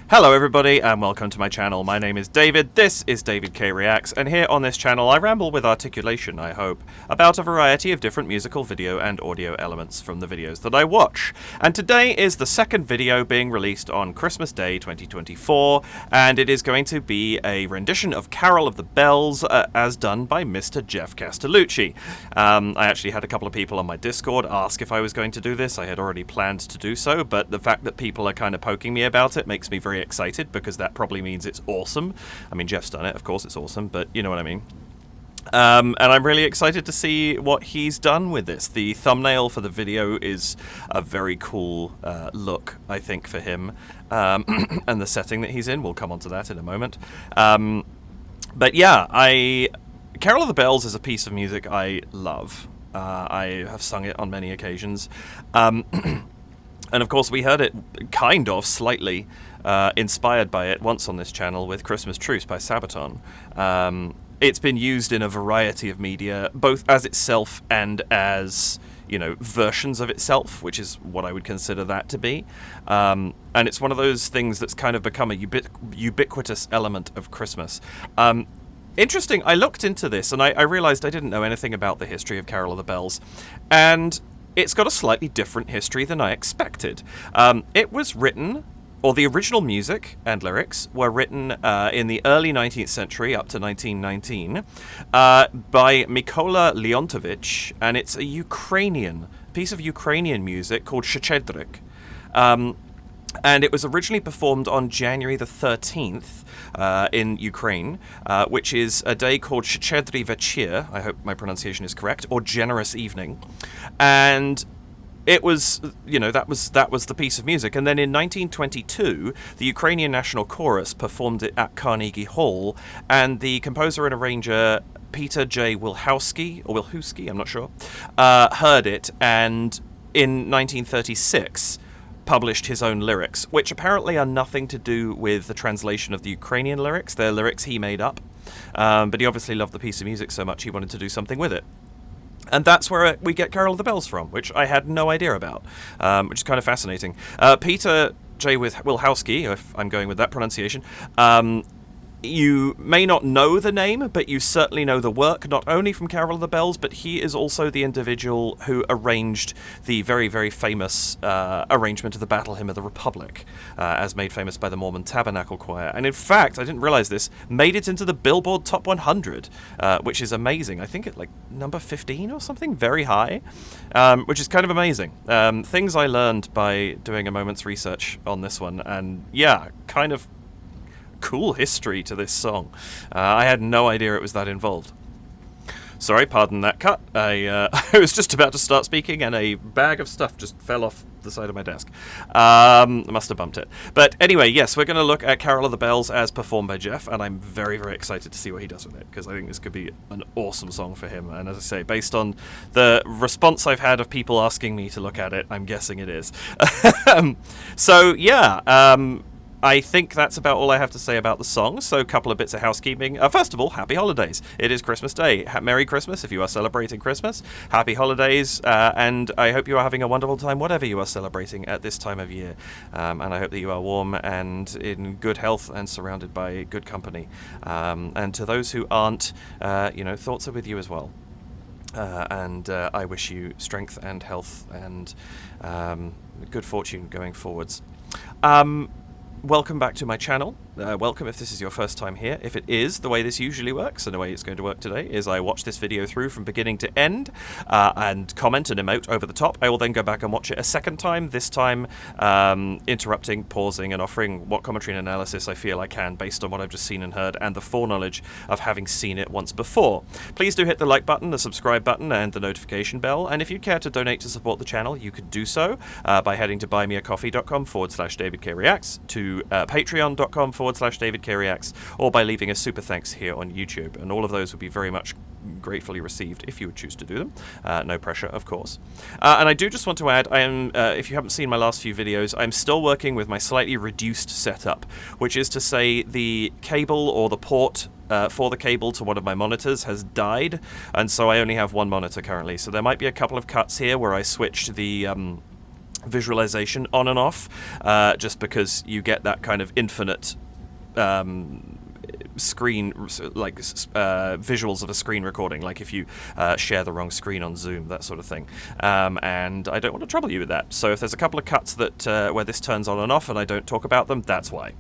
Hello everybody and welcome to my channel. My name is David, this is David K Reacts, and here on this channel I ramble with articulation, I hope, about a variety of different musical, video and audio elements from the videos that I watch. And today is the second video being released on Christmas Day 2024, and it is going to be a rendition of Carol of the Bells as done by Mr. Geoff Castellucci. I actually had a couple of people on my Discord ask if I was going to do this. I had already planned to do so, but the fact that people are kind of poking me about it makes me very excited, because that probably means it's awesome. I mean, Jeff's done it, of course it's awesome, but you know what I mean. And I'm really excited to see what he's done with this. The thumbnail for the video is a very cool look, I think, for him. And the setting that he's in, we'll come on to that in a moment. But yeah, Carol of the Bells is a piece of music I love. I have sung it on many occasions. And of course we heard it kind of slightly inspired by it once on this channel with Christmas Truce by Sabaton. It's been used in a variety of media, both as itself and as, you know, versions of itself, which is what I would consider that to be. And it's one of those things that's kind of become a ubiquitous element of Christmas. Interesting, I looked into this and I realized I didn't know anything about the history of Carol of the Bells. And it's got a slightly different history than I expected. It was written, or the original music and lyrics were written in the early 19th century up to 1919 by Mykola Leontovych, and it's a piece of Ukrainian music called Shchedryk. And it was originally performed on January the 13th in Ukraine, which is a day called Shchedry Vechir, I hope my pronunciation is correct, or Generous Evening. And it was, you know, that was the piece of music. And then in 1922, the Ukrainian National Chorus performed it at Carnegie Hall, and the composer and arranger Peter J. Wilhousky, I'm not sure, heard it, and in 1936 published his own lyrics, which apparently are nothing to do with the translation of the Ukrainian lyrics. They're lyrics he made up, but he obviously loved the piece of music so much he wanted to do something with it. And that's where we get Carol of the Bells from, which I had no idea about, which is kind of fascinating. Peter J. Wilhousky, if I'm going with that pronunciation, you may not know the name, but you certainly know the work, not only from Carol of the Bells, but he is also the individual who arranged the very, very famous arrangement of the Battle Hymn of the Republic, as made famous by the Mormon Tabernacle Choir. And in fact, I didn't realize this, made it into the Billboard Top 100, which is amazing. I think at like number 15 or something, very high, which is kind of amazing. Things I learned by doing a moment's research on this one, and yeah, kind of cool history to this song. I had no idea it was that involved. Sorry, pardon that cut. I was just about to start speaking and a bag of stuff just fell off the side of my desk. I must have bumped it. But anyway, yes, we're going to look at Carol of the Bells as performed by Geoff, and I'm very, very excited to see what he does with it, because I think this could be an awesome song for him. And as I say, based on the response I've had of people asking me to look at it, I'm guessing it is. So, yeah, I think that's about all I have to say about the song, so a couple of bits of housekeeping. First of all, happy holidays. It is Christmas Day. Merry Christmas if you are celebrating Christmas. Happy holidays, and I hope you are having a wonderful time, whatever you are celebrating at this time of year. And I hope that you are warm and in good health and surrounded by good company. And to those who aren't, you know, thoughts are with you as well. And I wish you strength and health and good fortune going forwards. Welcome back to my channel. Welcome if this is your first time here. If it is, the way this usually works, and the way it's going to work today, is I watch this video through from beginning to end and comment and emote over the top. I will then go back and watch it a second time, this time interrupting, pausing, and offering what commentary and analysis I feel I can based on what I've just seen and heard and the foreknowledge of having seen it once before. Please do hit the like button, the subscribe button, and the notification bell, and if you care to donate to support the channel, you could do so by heading to buymeacoffee.com/DavidKReacts, to patreon.com/DavidKReacts, or by leaving a super thanks here on YouTube, and all of those would be very much gratefully received if you would choose to do them. No pressure, of course. And I do just want to add, I am, if you haven't seen my last few videos, I'm still working with my slightly reduced setup, which is to say the cable or the port for the cable to one of my monitors has died, and so I only have one monitor currently. So there might be a couple of cuts here where I switched the visualization on and off, just because you get that kind of infinite screen, like visuals of a screen recording, like if you share the wrong screen on Zoom, that sort of thing. And I don't want to trouble you with that. So if there's a couple of cuts that where this turns on and off and I don't talk about them, that's why.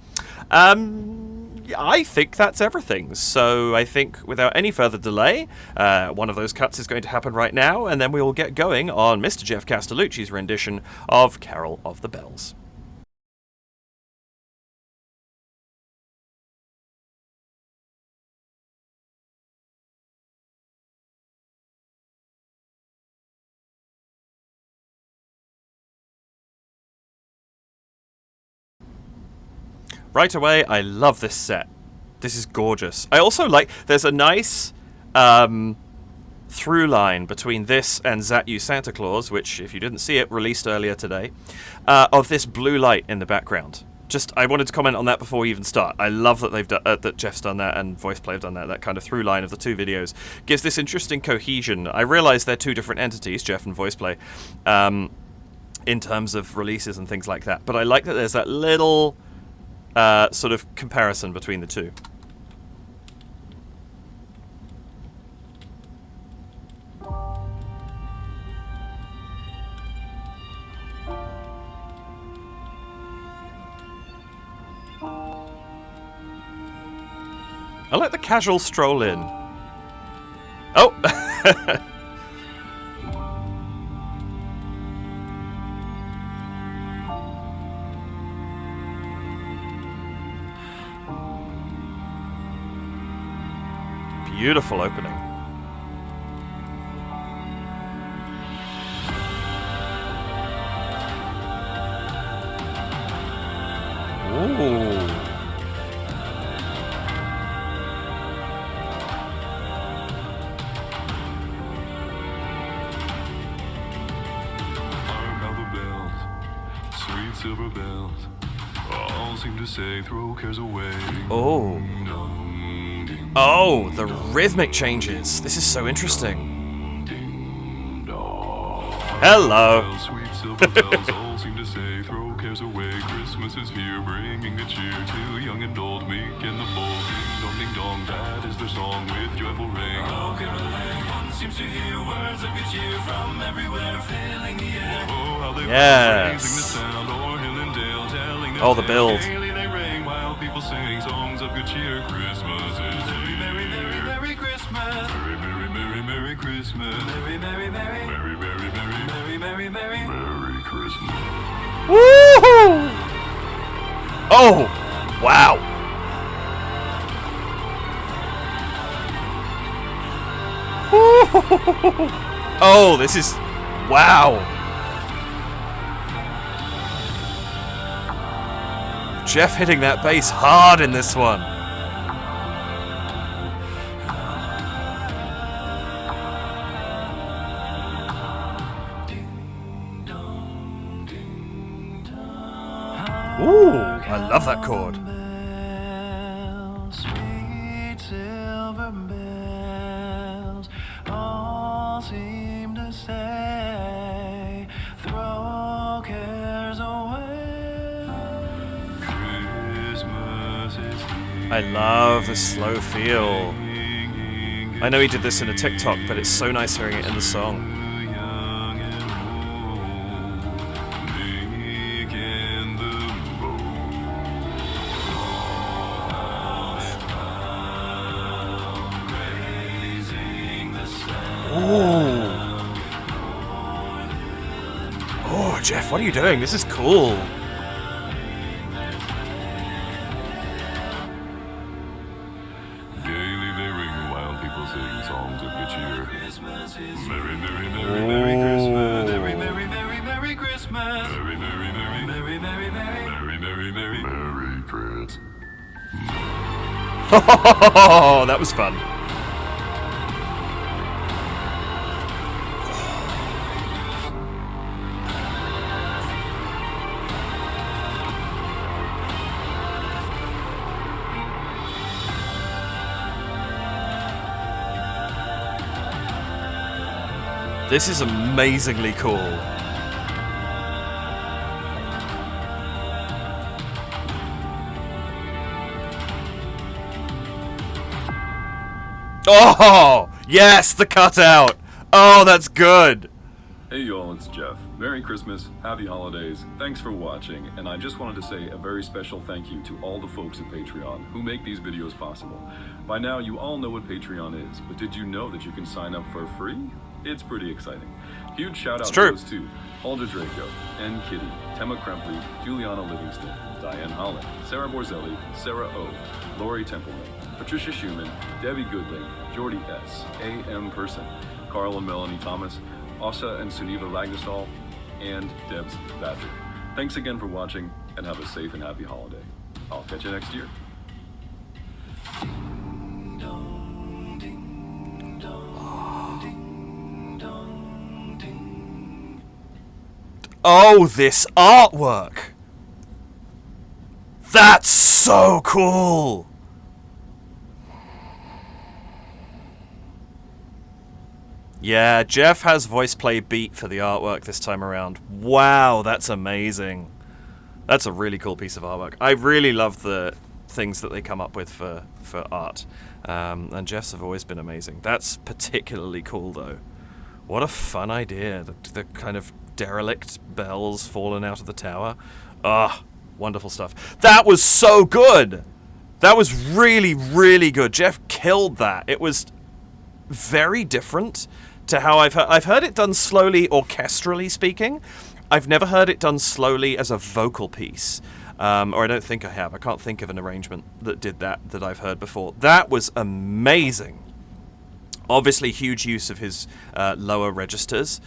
I think that's everything. So I think without any further delay, one of those cuts is going to happen right now, and then we will get going on Mr. Geoff Castellucci's rendition of Carol of the Bells. Right away, I love this set. This is gorgeous. I also like, there's a nice through line between this and Zat You Santa Claus, which, if you didn't see it, released earlier today, of this blue light in the background. Just, I wanted to comment on that before we even start. I love that they've done, that Geoff's done that and VoicePlay have done that. That kind of through line of the two videos gives this interesting cohesion. I realise they're two different entities, Geoff and VoicePlay, in terms of releases and things like that. But I like that there's that little sort of comparison between the two. I like the casual stroll in. Oh! Beautiful opening. Ooh. Silver bells all seem to say throw cares away. Oh. Oh, the rhythmic changes. This is so interesting. Hello. Sweet silver bells all seem to say throw cares away. Christmas is here, bringing good cheer to young and old, meek and the bold. Ding dong, that is their song with joyful ring. Oh, caroling, one seems to hear words of good cheer from everywhere, filling the air. Oh, how they yes. raising the sound o'er hill and dale, telling the oh, the build. Daily they ring while people sing songs of good cheer. Christmas is here. Merry, merry, merry Christmas. Merry, merry, merry, merry Christmas. Merry, merry, merry, merry, merry, merry, merry, merry, merry, merry Christmas. Woohoo! Oh, wow. Oh, this is... wow. Geoff hitting that bass hard in this one. Ooh, I love that chord. Sweet silver bells all seem to say, throw cares away. Christmas is here. I love the slow feel. I know he did this in a TikTok, but it's so nice hearing it in the song. Oh, Geoff, what are you doing? This is cool. Gaily they ring while people sing songs of good cheer. Merry, merry, merry, merry Christmas. Merry, merry, merry, merry Christmas. Merry, merry, merry, merry, merry, merry, merry, merry, merry Christmas. Oh, that was fun. This is amazingly cool. Oh, yes, the cutout. Oh, that's good. Hey y'all, it's Geoff. Merry Christmas, Happy Holidays, thanks for watching, and I just wanted to say a very special thank you to all the folks at Patreon who make these videos possible. By now, you all know what Patreon is, but did you know that you can sign up for free? It's pretty exciting. Huge shout out goes to Alder Draco, N. Kitty, Tema Krempley, Juliana Livingston, Diane Holland, Sarah Borzelli, Sarah O, Lori Templeman, Patricia Schumann, Debbie Goodling, Jordy S, A.M. Person, Carl and Melanie Thomas, Asa and Suniva Lagnastall, and Debs Badger. Thanks again for watching, and have a safe and happy holiday. I'll catch you next year. Oh, this artwork! That's so cool! Yeah, Geoff has voice play beat for the artwork this time around. Wow, that's amazing. That's a really cool piece of artwork. I really love the things that they come up with for art. And Geoff's have always been amazing. That's particularly cool, though. What a fun idea. The kind of derelict bells falling out of the tower. Ah, wonderful stuff. That was so good! That was really, really good. Geoff killed that. It was very different to how I've heard it done slowly, orchestrally speaking. I've never heard it done slowly as a vocal piece, or I don't think I have. I can't think of an arrangement that did that I've heard before. That was amazing. Obviously, huge use of his lower registers.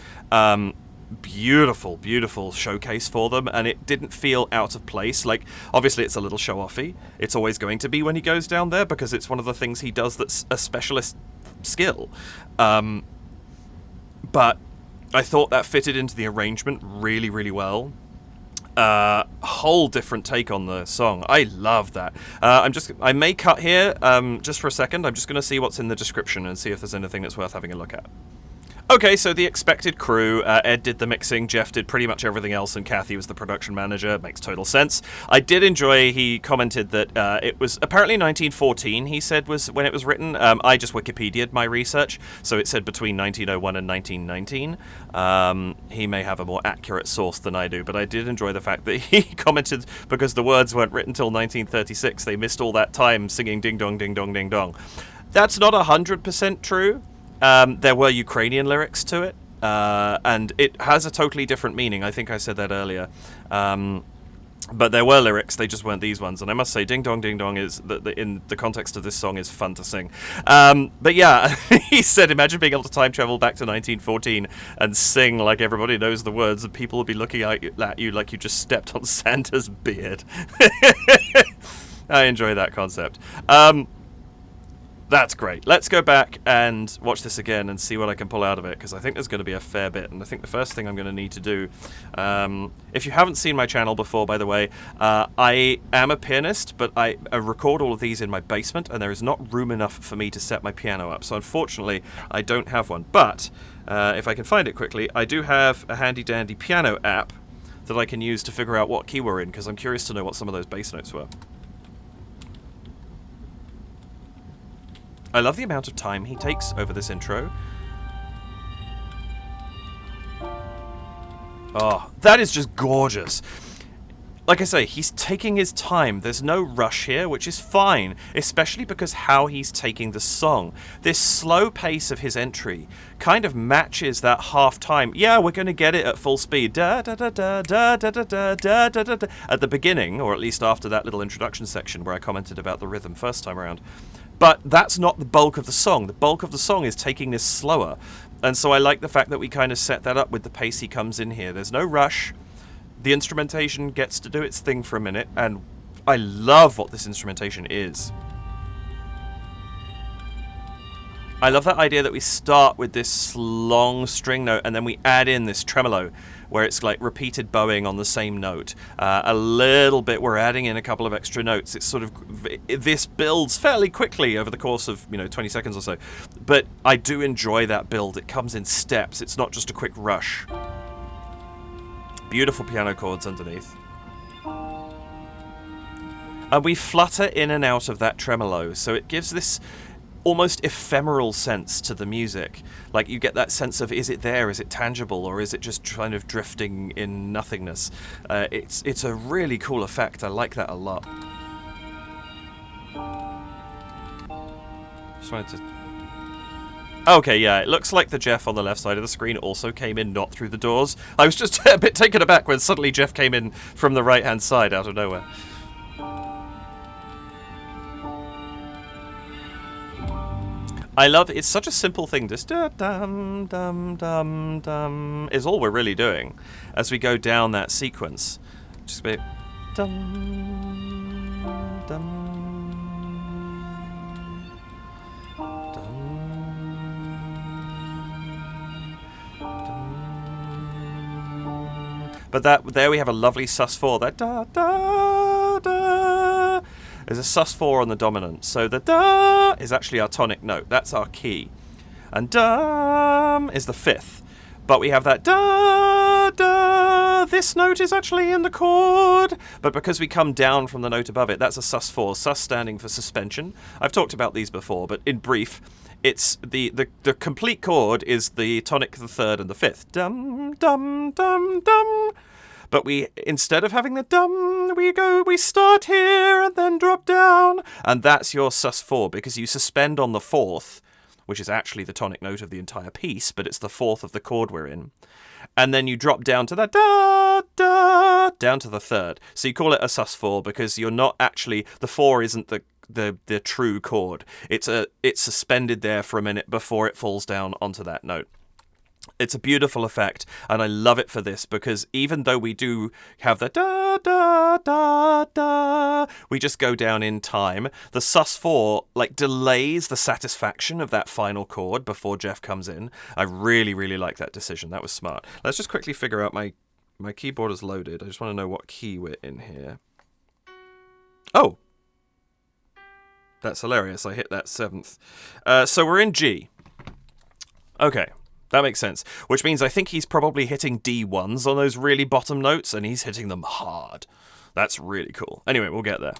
Beautiful, beautiful showcase for them, and it didn't feel out of place. Like, obviously it's a little show-offy. It's always going to be when he goes down there, because it's one of the things he does that's a specialist skill. But I thought that fitted into the arrangement really, really well. Whole different take on the song. I love that. I may cut here just for a second. I'm just going to see what's in the description and see if there's anything that's worth having a look at. Okay, so the expected crew. Ed did the mixing, Geoff did pretty much everything else, and Kathy was the production manager. Makes total sense. I did enjoy, he commented that it was apparently 1914, he said, was when it was written. I just Wikipedia'd my research, so it said between 1901 and 1919. He may have a more accurate source than I do, but I did enjoy the fact that he commented because the words weren't written till 1936, they missed all that time singing ding dong, ding dong, ding dong. That's not 100% true. There were Ukrainian lyrics to it, and it has a totally different meaning. I think I said that earlier. But there were lyrics, they just weren't these ones. And I must say, Ding Dong Ding Dong is, in the context of this song, is fun to sing. But yeah, he said, imagine being able to time travel back to 1914 and sing like everybody knows the words, and people would be looking at you like you just stepped on Santa's beard. I enjoy that concept. That's great. Let's go back and watch this again and see what I can pull out of it, because I think there's going to be a fair bit, and I think the first thing I'm going to need to do, if you haven't seen my channel before, by the way, I am a pianist, but I record all of these in my basement, and there is not room enough for me to set my piano up, so unfortunately I don't have one. But if I can find it quickly, I do have a handy-dandy piano app that I can use to figure out what key we're in, because I'm curious to know what some of those bass notes were. I love the amount of time he takes over this intro. Oh, that is just gorgeous. Like I say, he's taking his time. There's no rush here, which is fine, especially because how he's taking the song. This slow pace of his entry kind of matches that half time. Yeah, we're going to get it at full speed. Da da da da da da da da da da da at the beginning, or at least after that little introduction section where I commented about the rhythm first time around. But that's not the bulk of the song. The bulk of the song is taking this slower. And so I like the fact that we kind of set that up with the pace he comes in here. There's no rush. The instrumentation gets to do its thing for a minute, and I love what this instrumentation is. I love that idea that we start with this long string note and then we add in this tremolo where it's like repeated bowing on the same note. A little bit, we're adding in a couple of extra notes. It's sort of, this builds fairly quickly over the course of, 20 seconds or so. But I do enjoy that build. It comes in steps. It's not just a quick rush. Beautiful piano chords underneath. And we flutter in and out of that tremolo, so it gives this almost ephemeral sense to the music. Like, you get that sense of, is it there, is it tangible, or is it just kind of drifting in nothingness? It's a really cool effect. I like that a lot. Just wanted to... Okay, yeah, it looks like the Geoff on the left side of the screen also came in not through the doors. I was just a bit taken aback when suddenly Geoff came in from the right-hand side out of nowhere. I love, it's such a simple thing, just dum dum dum dum is all we're really doing as we go down that sequence. Just a bit dum dum dum. But there we have a lovely sus4, that da da da. There's a sus4 on the dominant, so the da is actually our tonic note. That's our key. And dum is the fifth. But we have that da da. This note is actually in the chord. But because we come down from the note above it, that's a sus4. Sus standing for suspension. I've talked about these before, but in brief, it's the complete chord is the tonic, the third, and the fifth. Dum dum dum dum. But instead of having the dum, we start here and then drop down. And that's your sus4, because you suspend on the fourth, which is actually the tonic note of the entire piece, but it's the fourth of the chord we're in. And then you drop down to that da, da, down to the third. So you call it a sus4 because you're not actually, the four isn't the true chord. It's suspended there for a minute before it falls down onto that note. It's a beautiful effect, and I love it for this, because even though we do have the da da da da, we just go down in time. The sus4 like delays the satisfaction of that final chord before Geoff comes in. I really, really like that decision. That was smart. Let's just quickly figure out my keyboard is loaded. I just want to know what key we're in here. Oh, that's hilarious. I hit that seventh. So we're in G. Okay. That makes sense. Which means I think he's probably hitting D1s on those really bottom notes, and he's hitting them hard. That's really cool. Anyway, we'll get there.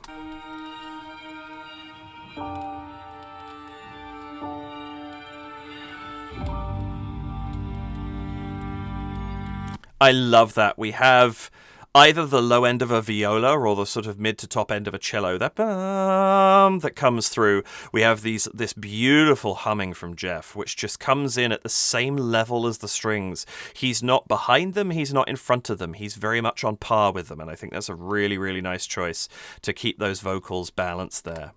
I love that. We have either the low end of a viola or the sort of mid to top end of a cello, that that comes through. We have this beautiful humming from Geoff, which just comes in at the same level as the strings. He's not behind them, he's not in front of them, he's very much on par with them, and I think that's a really, really nice choice to keep those vocals balanced there.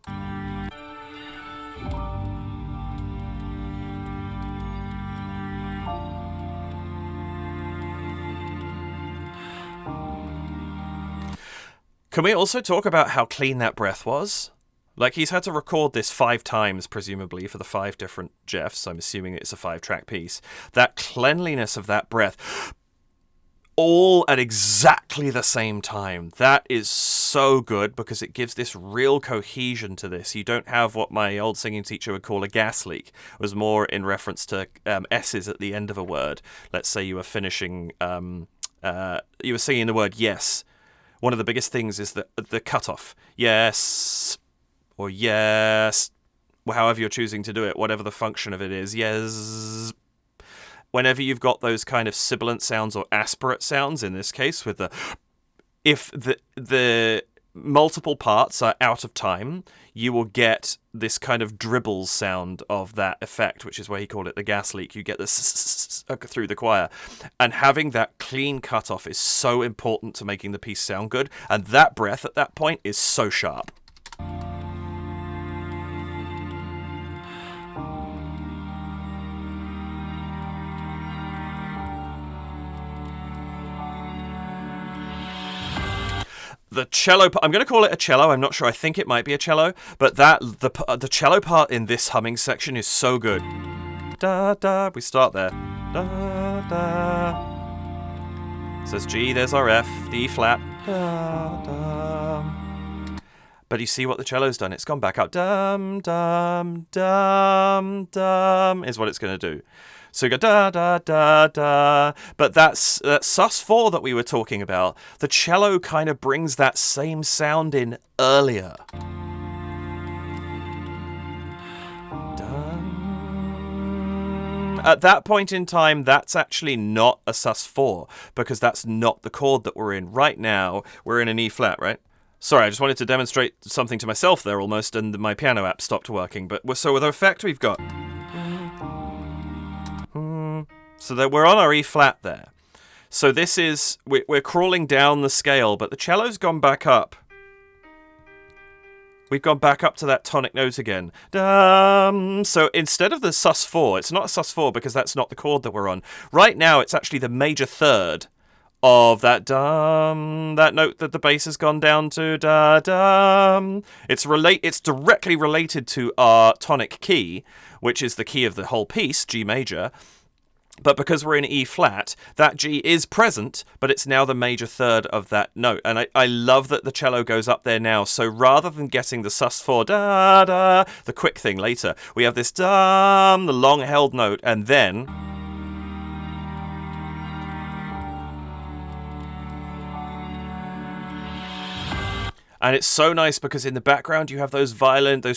Can we also talk about how clean that breath was? Like, he's had to record this 5 times, presumably, for the 5 different Geoffs. I'm assuming it's a 5-track piece. That cleanliness of that breath, all at exactly the same time. That is so good, because it gives this real cohesion to this. You don't have what my old singing teacher would call a gas leak. It was more in reference to S's at the end of a word. Let's say you were finishing, you were singing the word yes. One of the biggest things is the cutoff. Yes, or yes, well, however you're choosing to do it, whatever the function of it is. Yes. Whenever you've got those kind of sibilant sounds or aspirate sounds, in this case, with if the multiple parts are out of time, you will get this kind of dribble sound of that effect, which is why he called it the gas leak. You get this through the choir. And having that clean cutoff is so important to making the piece sound good. And that breath at that point is so sharp. The cello, I'm going to call it a cello. I'm not sure. I think it might be a cello, but the cello part in this humming section is so good. Da da. We start there. Da da. Says G. There's our F. The E flat. Da da. But you see what the cello's done. It's gone back up. Dum dum dum dum is what it's going to do. So you go da da da da, but that's sus4 that we were talking about. The cello kind of brings that same sound in earlier. Da at that point in time, that's actually not a sus4, because that's not the chord that we're in. Right now, we're in an E flat, right? Sorry, I just wanted to demonstrate something to myself there almost, and my piano app stopped working. But so with the effect, we've got... So that we're on our E flat there. So this is... We're crawling down the scale, but the cello's gone back up. We've gone back up to that tonic note again. So instead of the sus4, it's not a sus4 because that's not the chord that we're on. Right now, it's actually the major third of that that note that the bass has gone down to It's directly related to our tonic key, which is the key of the whole piece, G major. But because we're in E flat, that G is present, but it's now the major third of that note. And I love that the cello goes up there now. So rather than getting the sus4 the quick thing later, we have this the long held note, and then and it's so nice because in the background you have those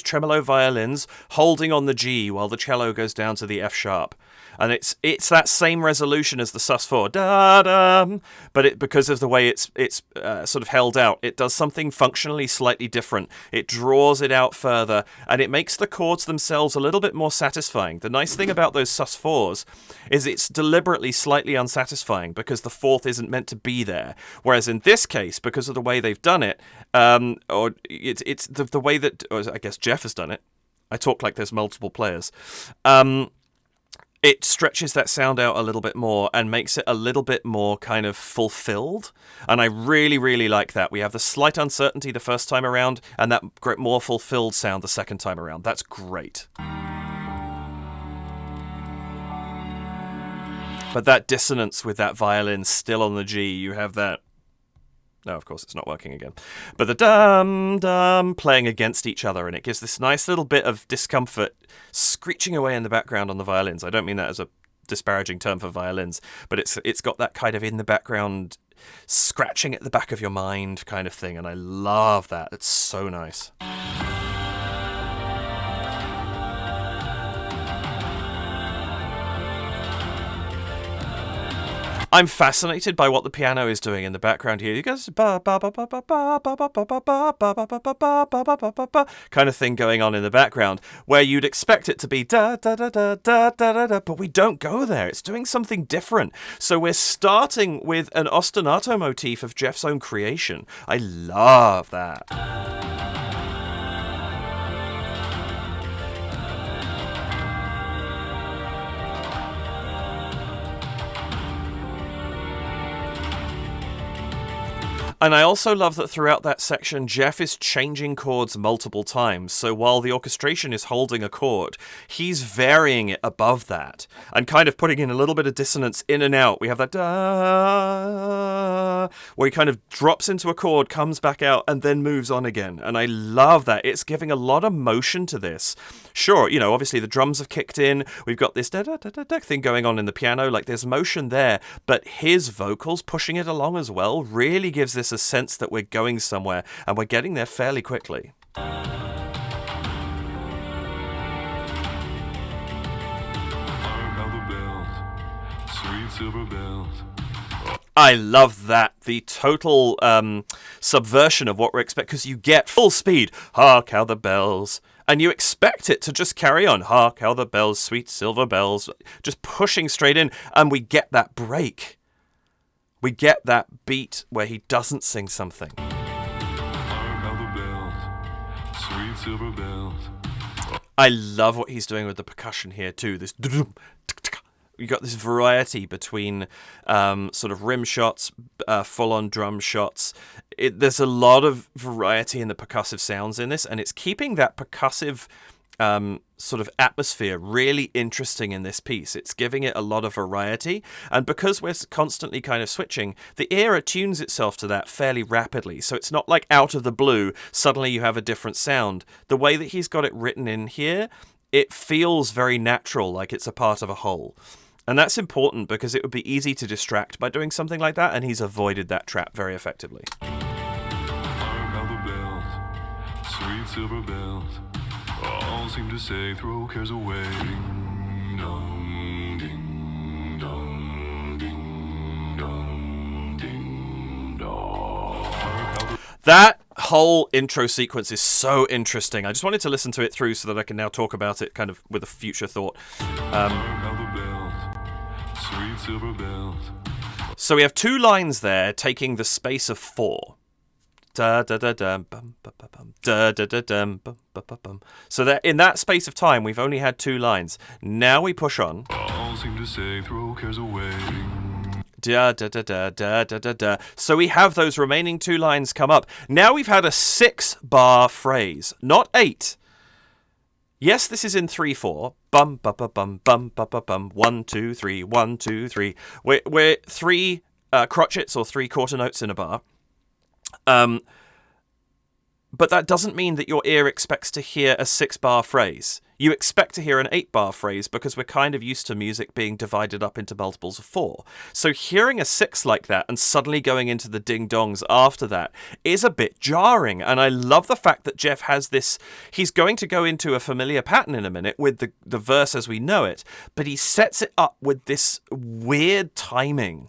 tremolo violins holding on the G while the cello goes down to the F sharp. And it's that same resolution as the sus4, but because of the way it's sort of held out, it does something functionally slightly different. It draws it out further, and it makes the chords themselves a little bit more satisfying. The nice thing about those sus4s is it's deliberately slightly unsatisfying because the fourth isn't meant to be there. Whereas in this case, because of the way they've done it, or it's the way that, or I guess Geoff has done it. I talk like there's multiple players. It stretches that sound out a little bit more and makes it a little bit more kind of fulfilled. And I really, really like that. We have the slight uncertainty the first time around and that more fulfilled sound the second time around. That's great. But that dissonance with that violin still on the G, you have that... No, of course, it's not working again. But the dum-dum playing against each other, and it gives this nice little bit of discomfort screeching away in the background on the violins. I don't mean that as a disparaging term for violins, but it's got that kind of in the background scratching at the back of your mind kind of thing, and I love that. It's so nice. I'm fascinated by what the piano is doing in the background here. You guys, kind of thing going on in the background, where you'd expect it to be da da da da da da da da, but we don't go there. It's doing something different. So we're starting with an ostinato motif of Geoff's own creation. I love that. And I also love that throughout that section, Geoff is changing chords multiple times. So while the orchestration is holding a chord, he's varying it above that and kind of putting in a little bit of dissonance in and out. We have that da, where he kind of drops into a chord, comes back out, and then moves on again. And I love that. It's giving a lot of motion to this. Sure, you know, obviously the drums have kicked in. We've got this da da da da da thing going on in the piano. Like there's motion there, but his vocals pushing it along as well really gives this a sense that we're going somewhere, and we're getting there fairly quickly. I love that. The total subversion of what we're expecting, because you get full speed. Hark how the bells. And you expect it to just carry on. Hark how the bells, sweet silver bells. Just pushing straight in. And we get that break. We get that beat where he doesn't sing something. Hark how the bells, sweet silver bells. I love what he's doing with the percussion here too. This you got this variety between sort of rim shots, full-on drum shots. There's a lot of variety in the percussive sounds in this, and it's keeping that percussive sort of atmosphere really interesting in this piece. It's giving it a lot of variety, and because we're constantly kind of switching, the ear attunes itself to that fairly rapidly, so it's not like out of the blue, suddenly you have a different sound. The way that he's got it written in here, it feels very natural, like it's a part of a whole. And that's important because it would be easy to distract by doing something like that, and he's avoided that trap very effectively. Hark how the bells, sweet silver bells, all seem to say throw cares away. Ding dong, That whole intro sequence is so interesting. I just wanted to listen to it through so that I can now talk about it kind of with a future thought. Sweet silver bells. So we have 2 lines there taking the space of 4. Da da da dum bum bum bum da da da dum bum bum bum. So that in that space of time we've only had 2 lines. Now we push on. All seem to say throw cares away. Da da da da da da da da. So we have those remaining 2 lines come up. Now we've had a 6-bar phrase, not 8. Yes, this is in 3/4. Bum bum bum bum bum bum bum bum. 1 2 3 1 2 3. We're 3 crotchets or 3 quarter notes in a bar. But that doesn't mean that your ear expects to hear a 6-bar phrase. You expect to hear an 8-bar phrase because we're kind of used to music being divided up into multiples of 4. So hearing a 6 like that and suddenly going into the ding-dongs after that is a bit jarring. And I love the fact that Geoff has this... He's going to go into a familiar pattern in a minute with the verse as we know it, but he sets it up with this weird timing.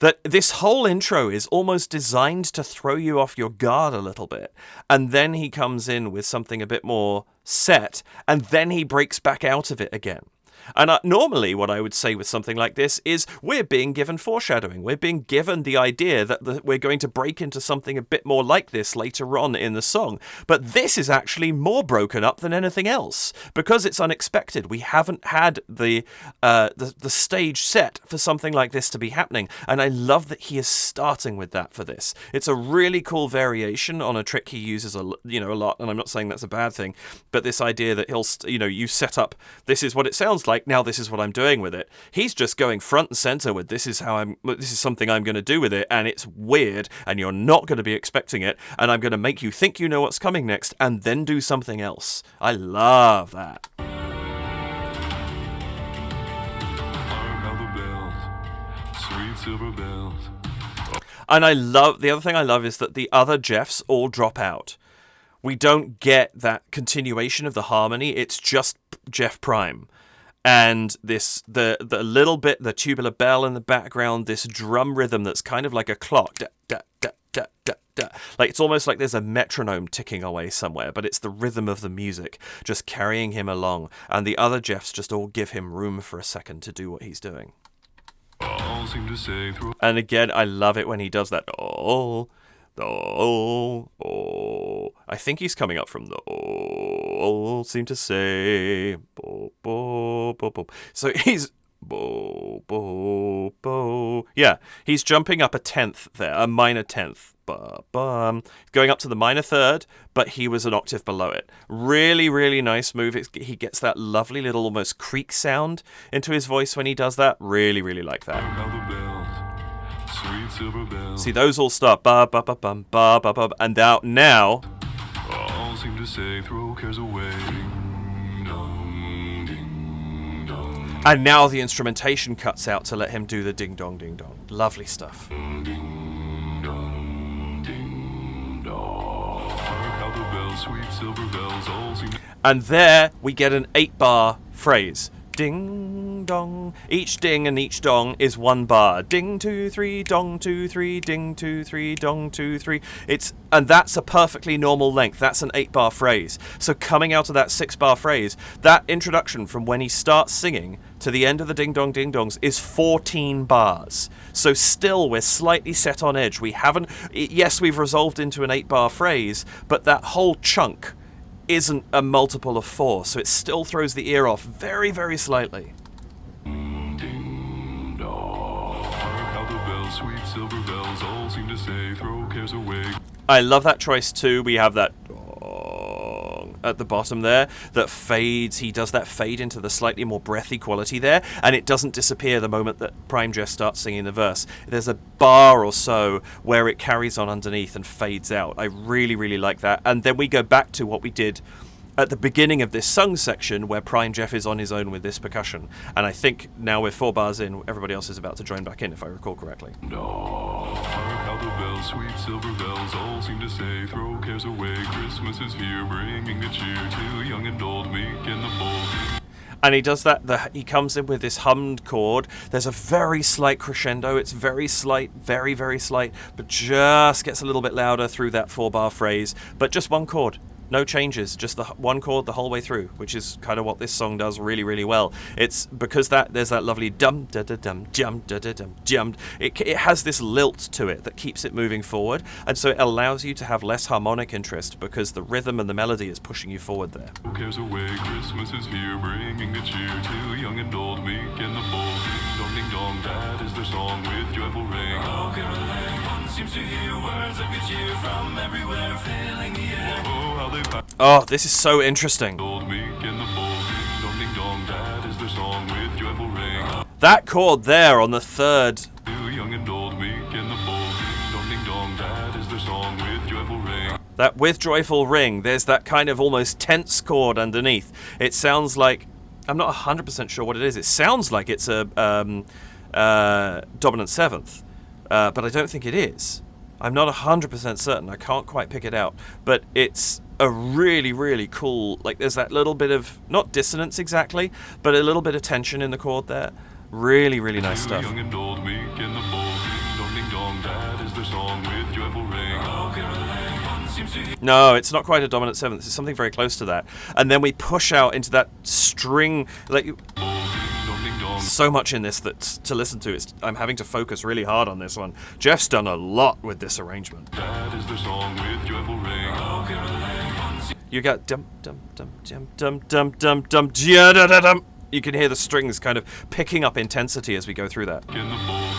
That this whole intro is almost designed to throw you off your guard a little bit. And then he comes in with something a bit more set, and then he breaks back out of it again. And normally what I would say with something like this is we're being given foreshadowing. We're being given the idea that we're going to break into something a bit more like this later on in the song. But this is actually more broken up than anything else because it's unexpected. We haven't had the stage set for something like this to be happening. And I love that he is starting with that for this. It's a really cool variation on a trick he uses a lot. And I'm not saying that's a bad thing, but this idea that he'll, you set up, this is what it sounds like. Now this is what I'm doing with it. He's just going front and center with this is something I'm going to do with it, and it's weird, and you're not going to be expecting it, and I'm going to make you think you know what's coming next, and then do something else. I love that. Hark how the bells, sweet silver bells. And the other thing I love is that the other Geoffs all drop out. We don't get that continuation of the harmony. It's just Geoff Prime. And the little bit, the tubular bell in the background, this drum rhythm that's kind of like a clock. Da, da, da, da, da, da. Like it's almost like there's a metronome ticking away somewhere, but it's the rhythm of the music just carrying him along. And the other Geoffs just all give him room for a second to do what he's doing. All seem to say through. And again, I love it when he does that. Oh. I think he's coming up from the seem to say so he's yeah, he's jumping up a 10th there, a minor 10th, going up to the minor 3rd, but he was an octave below it. Really, really nice move. He gets that lovely little almost creak sound into his voice when he does that. Really, really like that. Sweet silver bells. See, those all start ba ba ba bum ba ba ba, and now all seem to say throw cares away. Ding dong, ding dong. And now the instrumentation cuts out to let him do the ding dong ding dong. Lovely stuff. Ding dong, ding dong. Hark how the bells, sweet silver bells, all seem. And there we get an 8-bar phrase. Ding dong. Each ding and each dong is 1 bar. Ding 2 3 dong 2 3 ding 2 3 dong 2 3. And that's a perfectly normal length. That's an 8-bar phrase. So coming out of that 6-bar phrase, that introduction from when he starts singing to the end of the ding dong ding dongs is 14 bars. So still we're slightly set on edge. Yes, we've resolved into an 8-bar phrase, but that whole chunk isn't a multiple of 4, so it still throws the ear off very, very slightly. Ding dong. Hark how the bells, sweet silver bells, all seem to say throw cares away. I love that choice too. We have that dong at the bottom there that fades. He does that fade into the slightly more breathy quality there, and it doesn't disappear the moment that Prime Geoff starts singing the verse. There's a bar or so where it carries on underneath and fades out. I really, really like that. And then we go back to what we did at the beginning of this sung section where Prime Geoff is on his own with this percussion. And I think now we're 4 bars in, everybody else is about to join back in, if I recall correctly. Hark how the bells, sweet silver bells, all seem to say throw cares away. Christmas is here, bringing the cheer to young and old, meek and the bold. And he does that, he comes in with this hummed chord. There's a very slight crescendo. It's very slight, very, very slight, but just gets a little bit louder through that 4-bar phrase. But just one chord. No changes, just the one chord the whole way through, which is kind of what this song does really, really well. It's because there's that lovely dum da da dum jum da da dum jum. It has this lilt to it that keeps it moving forward, and so it allows you to have less harmonic interest because the rhythm and the melody is pushing you forward there. Who cares away? Christmas is here, bringing the cheer to young and old, meek and the bold. Ding dong, that is their song with joyful ring. Oh, caroling, one seems to hear words of good cheer from everywhere, filling the air. Oh, how they oh, this is so interesting. old, meek and the bold. Ding dong, that is their song with joyful ring. That chord there on the third. To young and old, meek and the bold. Ding dong, that is their song with joyful ring. That with joyful ring, there's that kind of almost tense chord underneath. It sounds like, I'm not 100% sure what it is. It sounds like it's a dominant seventh, but I don't think it is. I'm not 100% certain. I can't quite pick it out. But it's a really, really cool, like there's that little bit of, not dissonance exactly, but a little bit of tension in the chord there. Really, really nice stuff. Young and old, meek and the bold. Ding dong, that is their song with joyful ring. Oh, caroling, one seems to hear. No, it's not quite a dominant seventh. It's something very close to that. And then we push out into that string, like so much in this that to listen to, I'm having to focus really hard on this one. Geoff's done a lot with this arrangement. That is their song with joyful ring. Oh, caroling, You got dum dum dum dum dum dum dum dum da da dum. You can hear the strings kind of picking up intensity as we go through that. in the bold.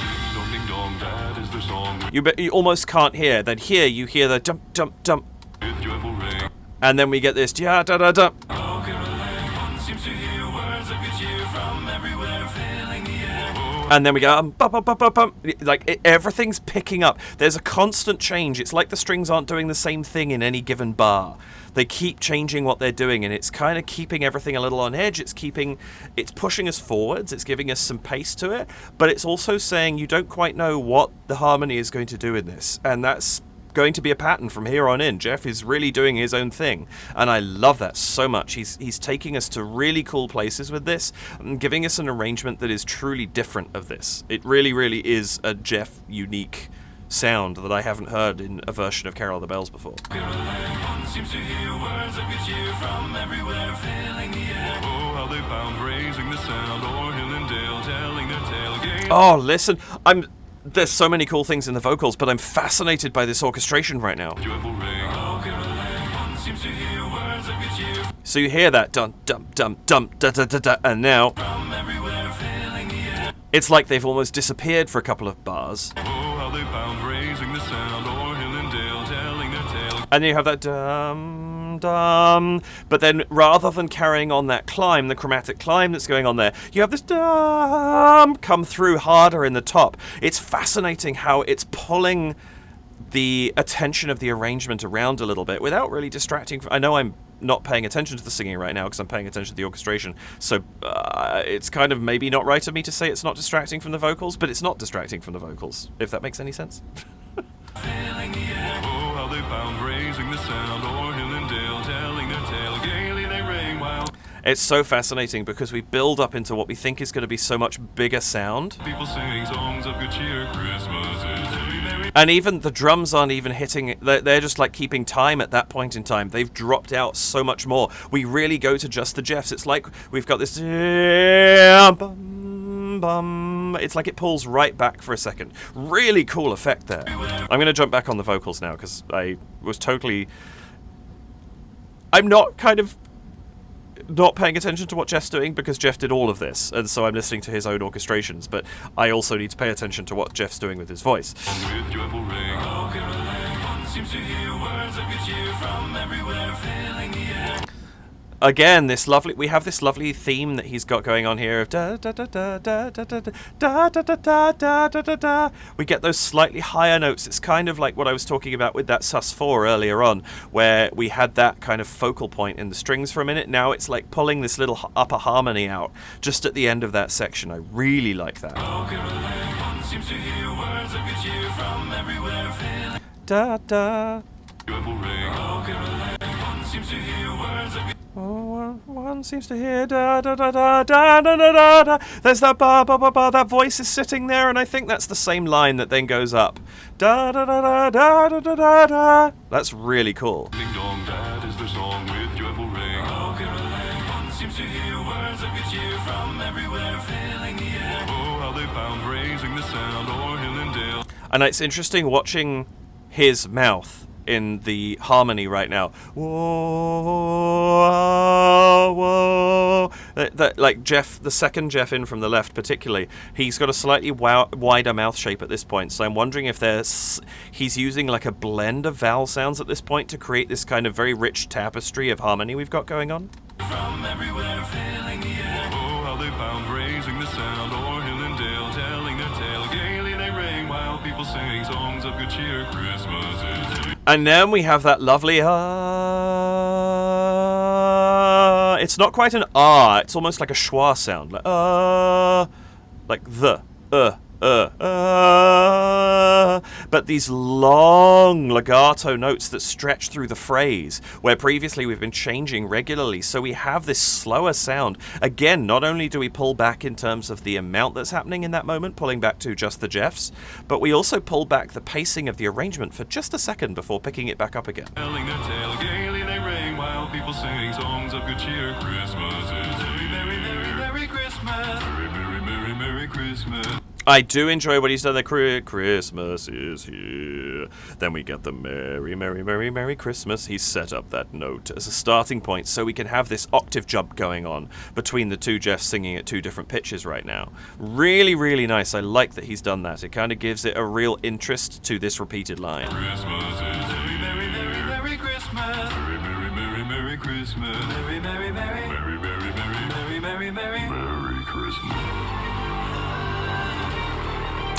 Ding dong, that is their song You almost can't hear. Then here you hear the dum dum dum, with joyful ring. and then we get this da da da dum. Oh, caroling, one seems to hear words of good cheer from everywhere, filling the air. And then we go bum, bum, bum, bum, bum. Like everything's picking up. There's a constant change. It's like the strings aren't doing the same thing in any given bar. They keep changing what they're doing, and it's kind of keeping everything a little on edge. It's pushing us forwards. It's giving us some pace to it, but it's also saying you don't quite know what the harmony is going to do in this, and that's going to be a pattern from here on in. Geoff is really doing his own thing, and I love that so much. He's taking us to really cool places with this and giving us an arrangement that is truly different of this. It really, really is a Geoff unique sound that I haven't heard in a version of Carol of the Bells before. One seems to hear words of good cheer from everywhere, filling the air. Oh, how they pound, raising the sound, o'er hill and dale, telling their tale again. Oh, listen, there's so many cool things in the vocals, but I'm fascinated by this orchestration right now. Joyful ring. Oh, caroling, one seems to hear words of good cheer So you hear that dum dum dum dum da da da da, and now from everywhere, filling the air. it's like they've almost disappeared for a couple of bars. Oh, how they pound, raising the sound, o'er hill and dale, telling their tale. And then you have that dum dum, but then rather than carrying on that climb, the chromatic climb that's going on there, you have this dum come through harder in the top. It's fascinating how it's pulling the attention of the arrangement around a little bit without really distracting. I know I'm not paying attention to the singing right now because I'm paying attention to the orchestration, so it's kind of maybe not right of me to say it's not distracting from the vocals, but it's not distracting from the vocals, if that makes any sense. Filling the air. Oh, how they pound, raising the sound, o'er hill and dale, telling their tale. Gaily they ring while It's so fascinating because we build up into what we think is going to be so much bigger sound, people sing songs of good cheer. Christmas is very merry. and even the drums aren't even hitting it. They're just like keeping time at that point in time. They've dropped out so much more. We really go to just the Geoffs. It's like we've got this bum, bum. It's like it pulls right back for a second. Really cool effect there. I'm going to jump back on the vocals now because I'm not paying attention to what Geoff's doing because Geoff did all of this, and so I'm listening to his own orchestrations, but I also need to pay attention to what Geoff's doing with his voice. With joyful ring. Oh, caroling, one seems to hear words of good cheer from everywhere, filling the air. Again, we have this lovely theme that he's got going on here of da da da da da da da da da da da da da da da. We get those slightly higher notes. It's kind of like what I was talking about with that sus4 earlier on, where we had that kind of focal point in the strings for a minute. Now it's like pulling this little upper harmony out just at the end of that section. I really like that. Oh, caroling, one seems to hear words of good cheer from everywhere, filling Da da. joyful ring. Oh, caroling, one seems to hear words of good Oh, one seems to hear da da da da da da da da da. There's that ba ba ba ba. That voice is sitting there, and I think that's the same line that then goes up. Da da da da da da da da da. That's really cool. Ding dong, that is their song with joyful ring. Oh, caroling, one seems to hear words of good cheer from everywhere, filling the air. Oh, how they pound, raising the sound o'er hill and dale. And it's interesting watching his mouth in the harmony right now. Whoa, whoa. Like Geoff, the second Geoff in from the left particularly, he's got a slightly wider mouth shape at this point, so I'm wondering if he's using like a blend of vowel sounds at this point to create this kind of very rich tapestry of harmony we've got going on. From everywhere, filling the air. Oh, how they pound, raising the sound o'er hill and dale, telling their tale. Gaily they ring while people sing songs of good cheer. Christmas is here. And then we have that lovely it's not quite an ah, it's almost like a schwa sound, like the but these long legato notes that stretch through the phrase, where previously we've been changing regularly, so we have this slower sound. Again, not only do we pull back in terms of the amount that's happening in that moment, pulling back to just the Geoffs, but we also pull back the pacing of the arrangement for just a second before picking it back up again. Telling their tale, gaily they ring while people sing songs of good cheer. Christmas is here. Merry, merry, merry Christmas. Merry, merry, merry, merry Christmas. I do enjoy what he's done there. Christmas is here. Then we get the Merry, Merry, Merry, Merry Christmas. He's set up that note as a starting point so we can have this octave jump going on between the two Geoffs singing at two different pitches right now. Really, really nice. I like that he's done that. It kind of gives it a real interest to this repeated line. Christmas is here. Merry, merry, merry Christmas. Merry, merry, merry, merry Christmas. Merry, merry, merry. Merry, merry, merry. Merry, merry, merry. Merry Christmas.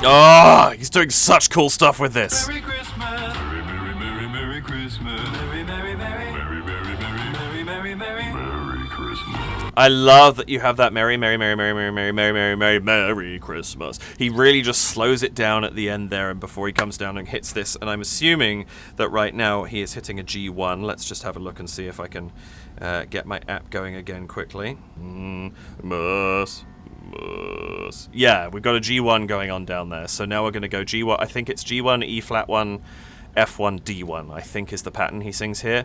Oh, he's doing such cool stuff with this. Merry Christmas. Merry, merry, merry, merry Christmas. Merry, merry, merry. Merry, merry, merry. Merry, merry, merry. Merry Christmas. I love that you have that Merry, Merry, Merry, Merry, Merry, Merry, Merry, Merry, Merry, Merry Christmas. He really just slows it down at the end there and before he comes down and hits this, and I'm assuming that right now he is hitting a G1. Let's just have a look and see if I can get my app going again quickly. Yeah, we've got a G1 going on down there. So now we're going to go G1. I think it's G1, E flat 1, F1, D1, I think is the pattern he sings here.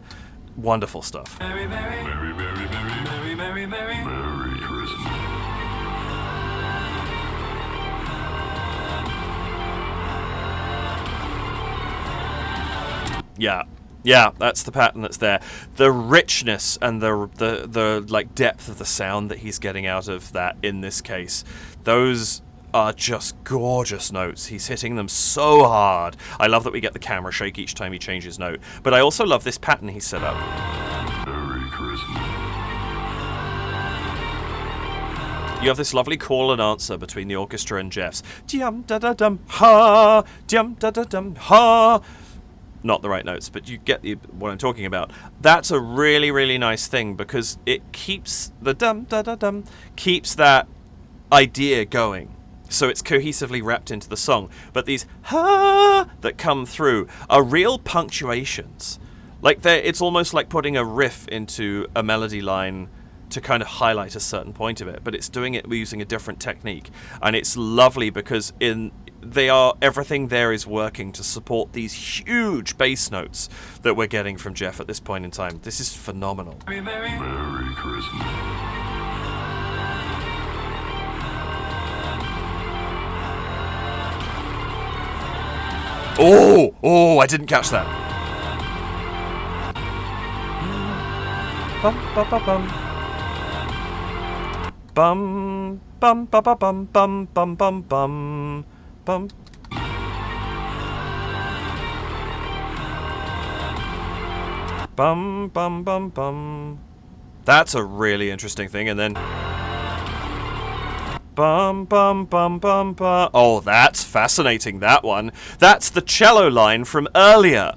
Wonderful stuff. Merry, merry, merry, merry, merry, merry, merry, merry, merry Christmas. Yeah, that's the pattern that's there. The richness and the like depth of the sound that he's getting out of that in this case, those are just gorgeous notes. He's hitting them so hard. I love that we get the camera shake each time he changes note. But I also love this pattern he's set up. Merry Christmas. You have this lovely call and answer between the orchestra and Geoffs. Dum da da dum ha, dum da da dum ha. Not the right notes, but you get what I'm talking about. That's a really, really nice thing because it keeps the dum da da dum, keeps that idea going. So it's cohesively wrapped into the song. But these ha that come through are real punctuations. Like it's almost like putting a riff into a melody line to kind of highlight a certain point of it, but it's doing it using a different technique. And it's lovely because everything there is working to support these huge bass notes that we're getting from Geoff at this point in time. This is phenomenal. Merry, merry, merry Christmas. Oh, I didn't catch that. Bum bum bum bum. Bum bum bum bum bum bum bum bum bum. Bum bum bum bum. That's a really interesting thing, and then bum bum bum bum bum. Oh, that's fascinating, that one. That's the cello line from earlier,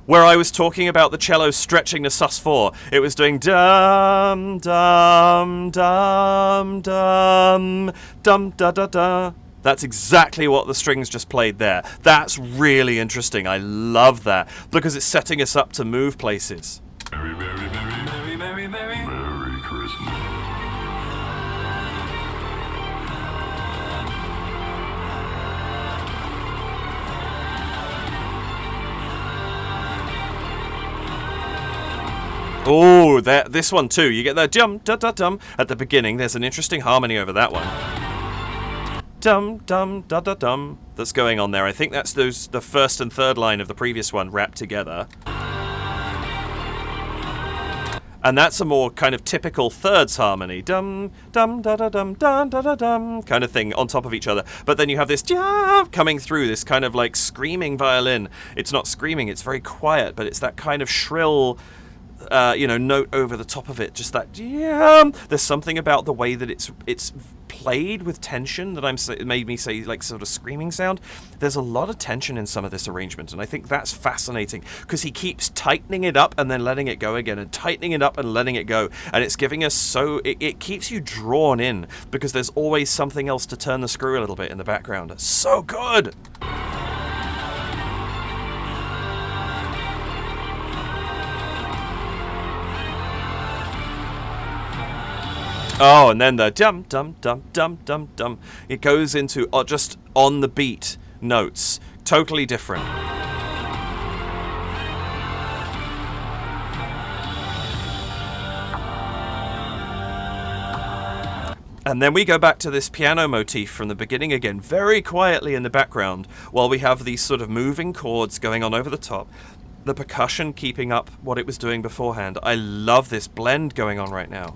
where I was talking about the cello stretching to sus4. It was doing dum dum dum dum dum da da da. That's exactly what the strings just played there. That's really interesting. I love that because it's setting us up to move places. Merry, merry, merry, merry, merry, merry. Christmas. Oh, this one too. You get that dum da da dum at the beginning. There's an interesting harmony over that one. Dum dum da da dum that's going on there. I think that's the first and third line of the previous one wrapped together. And that's a more kind of typical thirds harmony. Dum dum da da dum dum da da dum kind of thing on top of each other. But then you have this coming through, this kind of like screaming violin. It's not screaming, it's very quiet, but it's that kind of shrill note over the top of it. Just that there's something about the way that it's played with tension that made me say like sort of screaming sound. There's a lot of tension in some of this arrangement, and I think that's fascinating because he keeps tightening it up and then letting it go again, and tightening it up and letting it go, and it's giving us it keeps you drawn in because there's always something else to turn the screw a little bit in the background. It's so good. Oh, and then the dum dum dum dum dum dum. It goes into just on the beat notes, totally different. And then we go back to this piano motif from the beginning again, very quietly in the background, while we have these sort of moving chords going on over the top. The percussion keeping up what it was doing beforehand. I love this blend going on right now.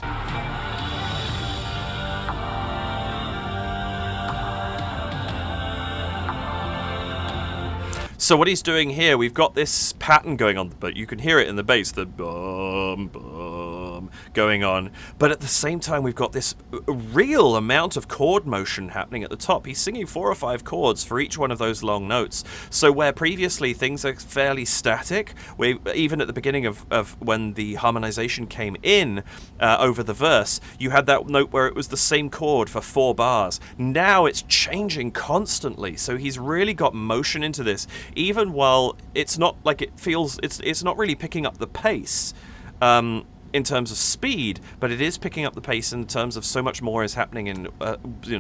So what he's doing here, we've got this pattern going on, but you can hear it in the bass, the bum, bum going on. But at the same time, we've got this real amount of chord motion happening at the top. He's singing 4 or 5 chords for each one of those long notes. So where previously things are fairly static, even at the beginning of when the harmonization came in over the verse, you had that note where it was the same chord for 4 bars. Now it's changing constantly. So he's really got motion into this. Even while it's not like it feels, it's not really picking up the pace in terms of speed, but it is picking up the pace in terms of so much more is happening in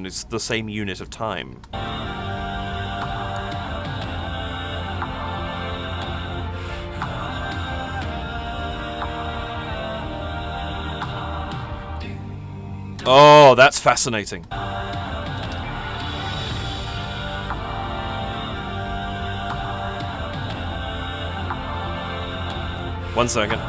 it's the same unit of time. Oh, that's fascinating. One second.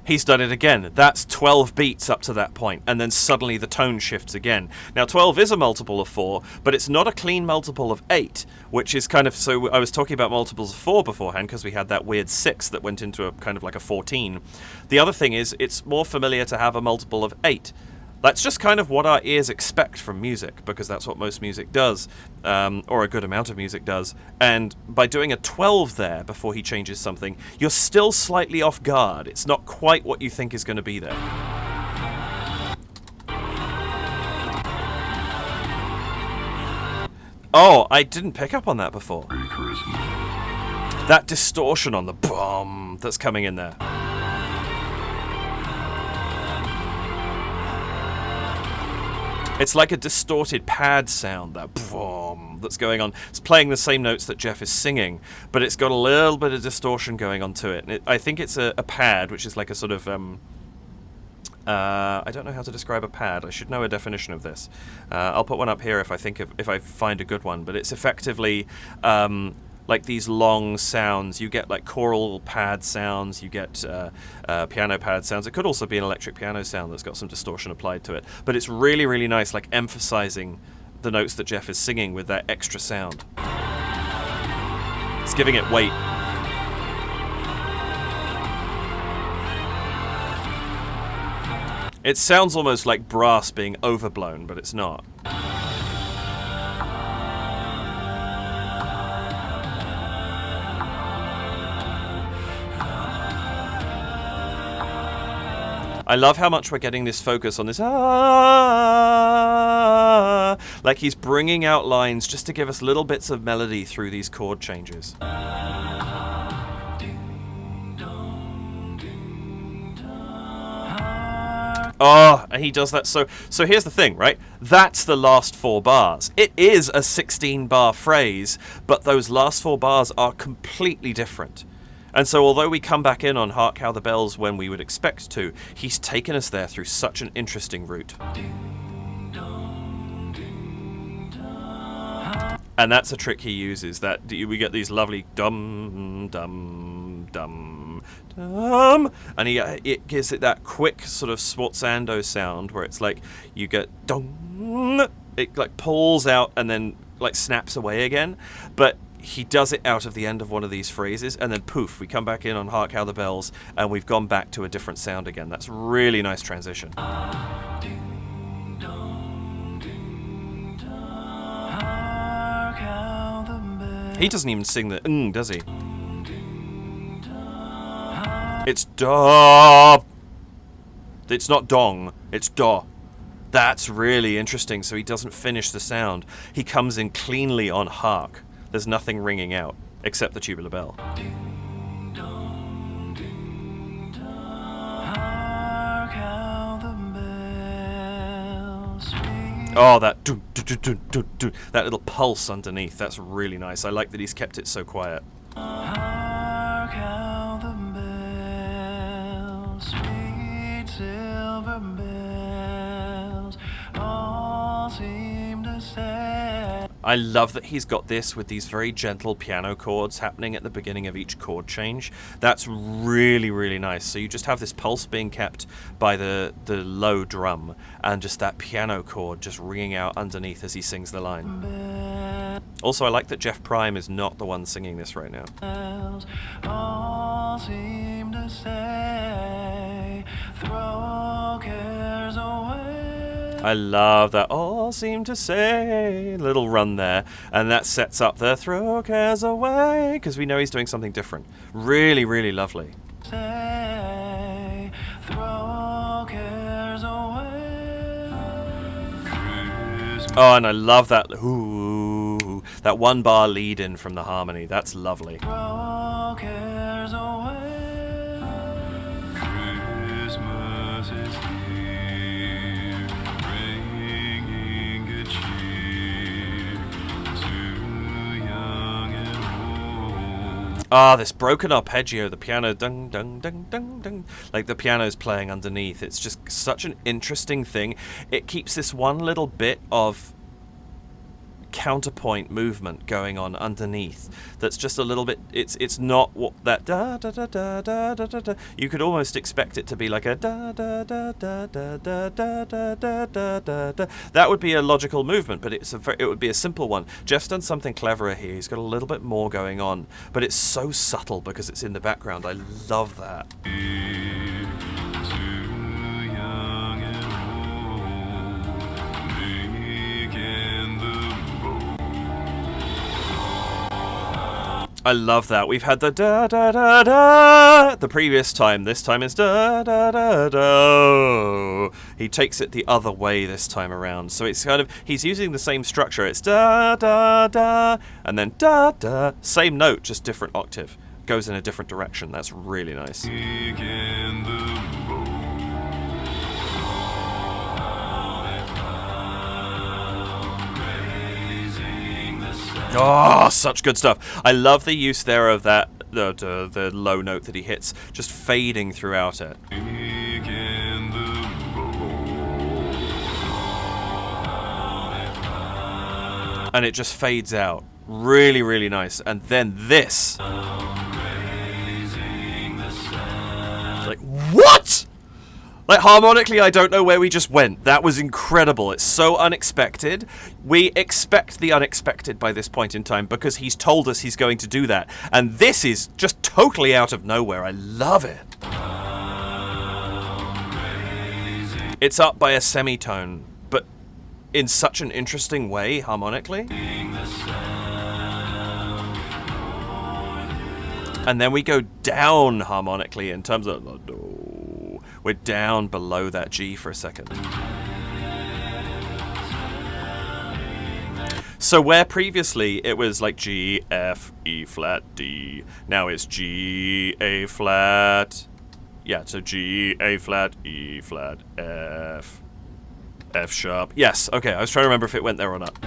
He's done it again. That's 12 beats up to that point, and then suddenly the tone shifts again. Now 12 is a multiple of 4, but it's not a clean multiple of 8, which is kind of, so I was talking about multiples of 4 beforehand because we had that weird 6 that went into a kind of like a 14. The other thing is it's more familiar to have a multiple of 8. That's just kind of what our ears expect from music, because that's what most music does, or a good amount of music does. And by doing a 12 there before he changes something, you're still slightly off guard. It's not quite what you think is going to be there. Oh, I didn't pick up on that before. That distortion on the bum that's coming in there. It's like a distorted pad sound, that boom, that's going on. It's playing the same notes that Geoff is singing, but it's got a little bit of distortion going on to it. And I think it's a pad, which is like a sort of... I don't know how to describe a pad. I should know a definition of this. I'll put one up here if I find a good one. But it's effectively... like these long sounds. You get like choral pad sounds, you get piano pad sounds. It could also be an electric piano sound that's got some distortion applied to it. But it's really, really nice, like emphasizing the notes that Geoff is singing with that extra sound. It's giving it weight. It sounds almost like brass being overblown, but it's not. I love how much we're getting this focus on this like he's bringing out lines just to give us little bits of melody through these chord changes. Oh, and he does that. So here's the thing, right? That's the last 4 bars. It is a 16-bar phrase, but those last 4 bars are completely different. And so although we come back in on Hark How the Bells when we would expect to, he's taken us there through such an interesting route. And that's a trick he uses, that we get these lovely dum, dum, dum, dum, and it gives it that quick sort of sforzando sound where it's like you get dum, it like pulls out and then like snaps away again, but he does it out of the end of one of these phrases, and then poof, we come back in on Hark How the Bells, and we've gone back to a different sound again. That's really nice transition. He doesn't even sing the does he? It's da. It's not dong, it's da. That's really interesting, so he doesn't finish the sound. He comes in cleanly on hark. There's nothing ringing out, except the tubular bell. Oh, that doo, doo, doo, doo, doo, doo, that little pulse underneath, that's really nice. I like that he's kept it so quiet. Hark how the bells, sweet silver bells, all seem to say. I love that he's got this with these very gentle piano chords happening at the beginning of each chord change. That's really, really nice. So you just have this pulse being kept by the low drum, and just that piano chord just ringing out underneath as he sings the line. Also, I like that Jeff Prime is not the one singing this right now. All seem to say, throw cares away. I love that all seem to say little run there, and that sets up the throw cares away, because we know he's doing something different. Really, really lovely. Say, throw cares away. Oh, and I love that ooh, that 1 bar lead in from the harmony. That's lovely. Throw cares away. Christmas is here, bringing good cheer to young and old. Ah, this broken arpeggio, the piano dung dung dung dung dung, like the piano's playing underneath. It's just such an interesting thing. It keeps this one little bit of counterpoint movement going on underneath that's just a little bit, it's not what that da da da da da da da. You could almost expect it to be like a da da da da da da da da da da da. That would be a logical movement, but it would be a simple one. Jeff's done something cleverer here. He's got a little bit more going on, but it's so subtle because it's in the background. I love that. I love that. We've had the da da da da the previous time. This time it's da da da da. He takes it the other way this time around. So it's kind of, he's using the same structure. It's da da da and then da da. Same note, just different octave. Goes in a different direction. That's really nice. Oh, such good stuff. I love the use there of that, the low note that he hits, just fading throughout it. And it just fades out. Really, really nice. And then this. Like, what? Like, harmonically, I don't know where we just went. That was incredible. It's so unexpected. We expect the unexpected by this point in time because he's told us he's going to do that. And this is just totally out of nowhere. I love it. It's up by a semitone, but in such an interesting way, harmonically. And then we go down harmonically in terms of... We're down below that G for a second. So where previously it was like G, F, E flat, D, now it's G, A flat, Yeah, so G, A flat, E flat, F, F sharp. Yes, okay, I was trying to remember if it went there or not.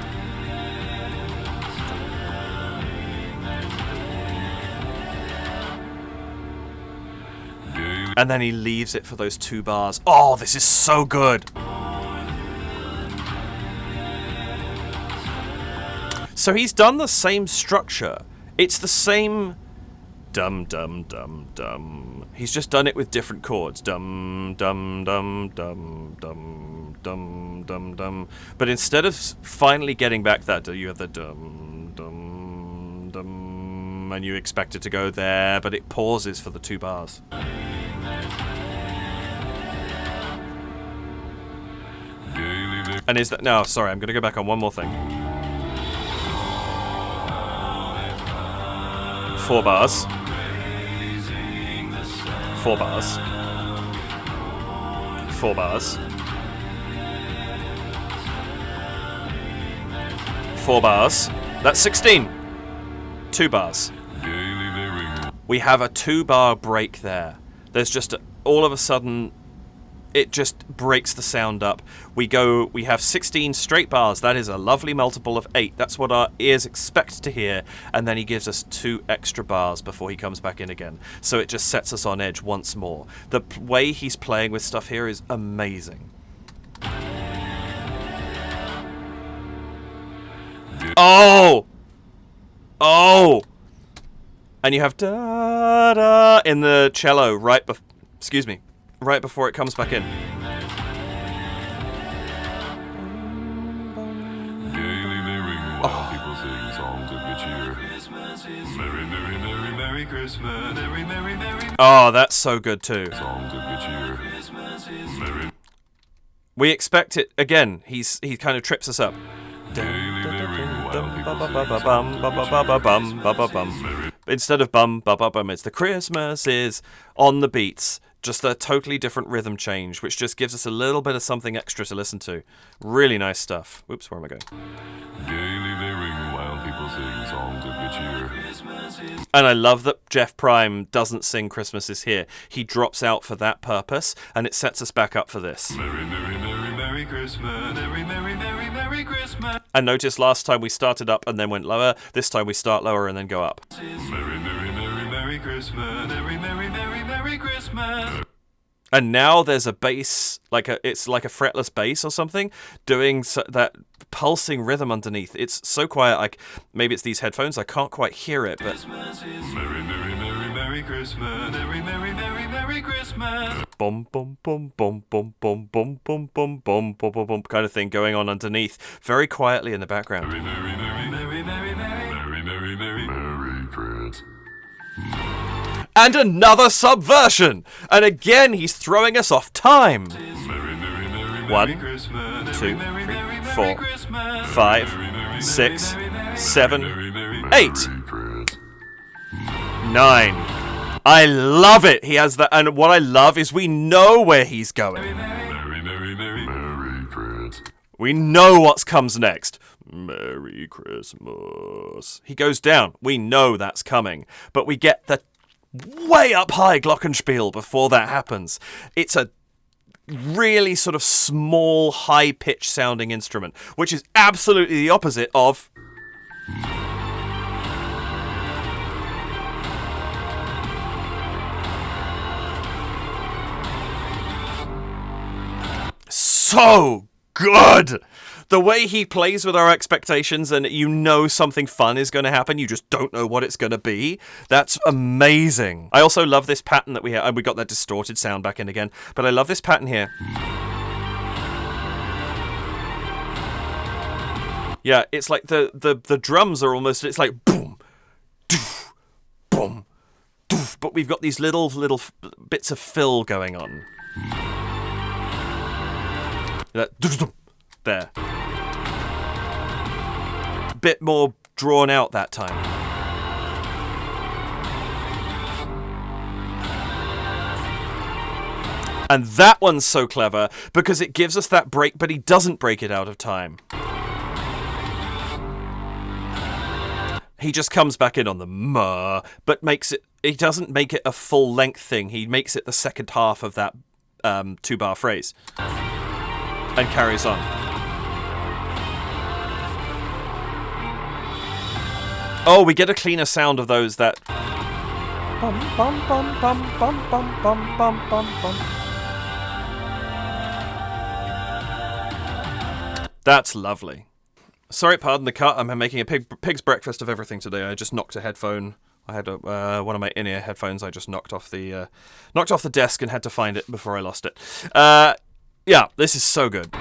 And then he leaves it for those 2 bars. Oh, this is so good! So he's done the same structure. It's the same dum dum dum dum. He's just done it with different chords. Dum dum dum dum dum dum dum dum. But instead of finally getting back that, you have the dum dum dum, and you expect it to go there, but it pauses for the 2 bars. And is that... No, sorry, I'm going to go back on one more thing. 4 bars. 4 bars. 4 bars. 4 bars. That's 16. 2 bars. We have a 2-bar break there. There's just all of a sudden... It just breaks the sound up. We have 16 straight bars. That is a lovely multiple of 8. That's what our ears expect to hear. And then he gives us 2 extra bars before he comes back in again. So it just sets us on edge once more. The way he's playing with stuff here is amazing. Oh! Oh! And you have da-da in the cello right before it comes back in. Gaily they ring while people sing songs of good cheer. Merry, merry, merry, merry Christmas. Merry, merry, merry. Oh, that's so good too. Songs of good cheer. Merry. We expect it again. He kind of trips us up. Gaily they ring while people sing songs. Instead of bum ba ba bum, it's the Christmas is on the beats. Just a totally different rhythm change, which just gives us a little bit of something extra to listen to. Really nice stuff. Oops, where am I going? Gaily they ring while people sing songs of good cheer. And I love that Geoff Prime doesn't sing Christmas is Here. He drops out for that purpose, and it sets us back up for this. Merry, merry, merry, merry Christmas. Merry, merry, merry, merry Christmas. And notice last time we started up and then went lower. This time we start lower and then go up. Merry, merry, merry, merry Christmas. Merry, merry, merry, merry Christmas. And now there's a bass, it's like a fretless bass or something, doing that pulsing rhythm underneath. It's so quiet, maybe it's these headphones, I can't quite hear it, but... Merry, merry, merry, merry Christmas. Merry, merry, merry, merry Christmas. Bum, bum, bum, bum, bum, bum, bum, bum, bum, bum, bum, bum, bum, kind of thing going on underneath, very quietly in the background. Merry, merry, merry, merry, merry, merry, merry, merry, merry, merry Christmas. And another subversion! And again, he's throwing us off time! 1, 2, 3, 4, 5, 6, 7, 8, 9. I love it! He has that, and what I love is we know where he's going. We know what comes next. Merry Christmas. He goes down. We know that's coming. But we get the way up high glockenspiel before that happens. It's a really sort of small, high-pitched sounding instrument, which is absolutely the opposite of... So good! The way he plays with our expectations, and you know something fun is going to happen, you just don't know what it's going to be. That's amazing. I also love this pattern that we have. We got that distorted sound back in again, but I love this pattern here. Yeah, it's like the drums are almost, it's like boom, doof, boom, doof, but we've got these little bits of fill going on. That there. Bit more drawn out that time. And that one's so clever because it gives us that break, but he doesn't break it out of time. He just comes back in on the ma, but he doesn't make it a full length thing. He makes it the second half of that 2-bar phrase and carries on. Oh, we get a cleaner sound of those that bum bum bum bum bum bum bum bum bum bum. That's lovely. Sorry, pardon the cut. I'm making a pig's breakfast of everything today. I just knocked a headphone. I had one of my in-ear headphones. I just knocked off the desk and had to find it before I lost it. Yeah, this is so good.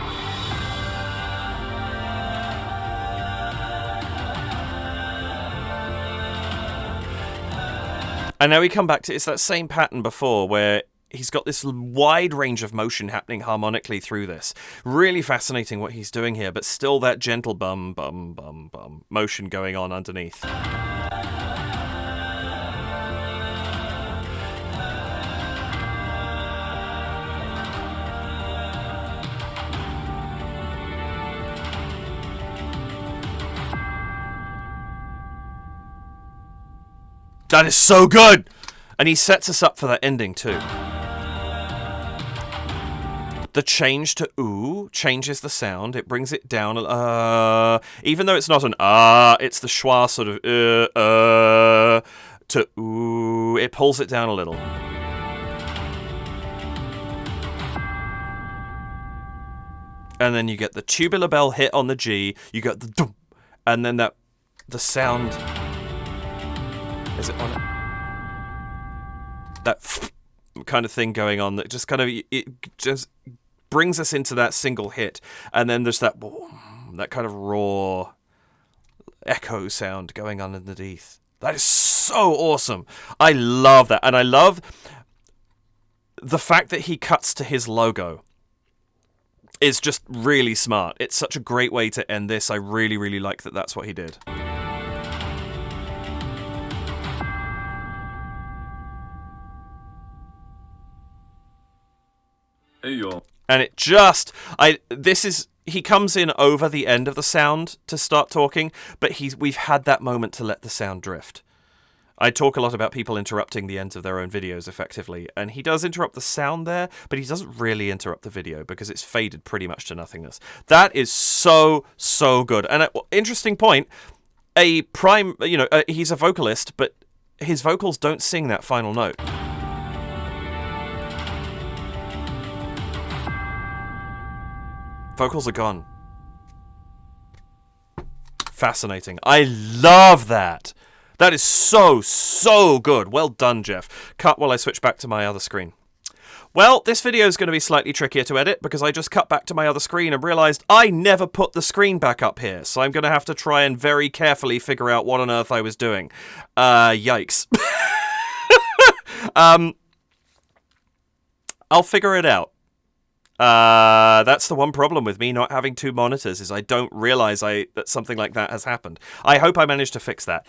And now we come back to, it's that same pattern before where he's got this wide range of motion happening harmonically through this. Really fascinating what he's doing here, but still that gentle bum, bum, bum, bum motion going on underneath. That is so good! And he sets us up for that ending too. The change to ooh changes the sound. It brings it down. Even though it's not an it's the schwa sort of to ooh. It pulls it down a little. And then you get the tubular bell hit on the G. You get the dum, and then the sound. Is it on it? That kind of thing going on that just kind of it just brings us into that single hit, and then there's that kind of raw echo sound going on underneath. That is so awesome. I love that, and I love the fact that he cuts to his logo. Is just really smart. It's such a great way to end this. I really, really like that. That's what he did. Hey y'all. And it just, he comes in over the end of the sound to start talking, but we've had that moment to let the sound drift. I talk a lot about people interrupting the ends of their own videos effectively, and he does interrupt the sound there, but he doesn't really interrupt the video because it's faded pretty much to nothingness. That is so, so good. And interesting point, he's a vocalist, but his vocals don't sing that final note. Vocals are gone. Fascinating. I love that. That is so, so good. Well done, Geoff. Cut while I switch back to my other screen. Well, this video is going to be slightly trickier to edit because I just cut back to my other screen and realised I never put the screen back up here. So I'm going to have to try and very carefully figure out what on earth I was doing. Yikes. I'll figure it out. That's the one problem with me not having two monitors is I don't realise that something like that has happened. I hope I managed to fix that.